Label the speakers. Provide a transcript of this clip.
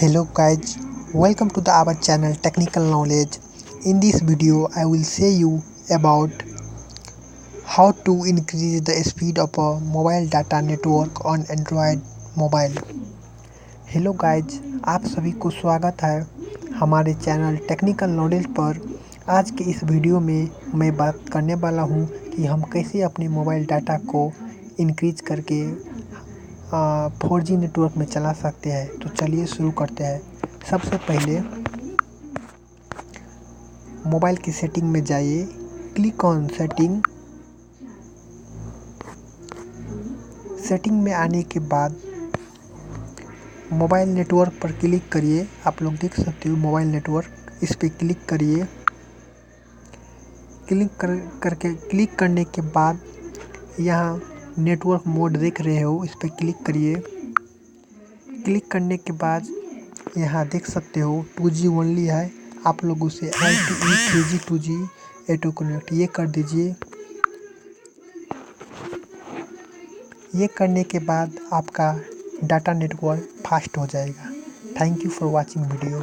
Speaker 1: Hello guys, welcome to our channel Technical Knowledge. In this video I will say you about how to increase the speed of a mobile data network on Android mobile. Hello guys, आप सभी को स्वागत है हमारे channel technical knowledge पर। आज के इस वीडियो में मैं बात करने वाला हूं कि हम कैसे अपने मोबाइल डाटा को इंक्रीज करके 4G नेटवर्क में चला सकते हैं। तो चलिए शुरू करते हैं। सबसे पहले मोबाइल की सेटिंग में जाइए, क्लिक ऑन सेटिंग में आने के बाद मोबाइल नेटवर्क पर क्लिक करिए। आप लोग देख सकते हो मोबाइल नेटवर्क, इस पर क्लिक करिए। क्लिक करने के बाद यहाँ नेटवर्क मोड देख रहे हो, इस पर क्लिक करिए। क्लिक करने के बाद यहाँ देख सकते हो 2G ओनली है। आप लोग उसे LTE 3G 2G auto connect ये कर दीजिए। ये करने के बाद आपका डाटा नेटवर्क फास्ट हो जाएगा। Thank you for watching video.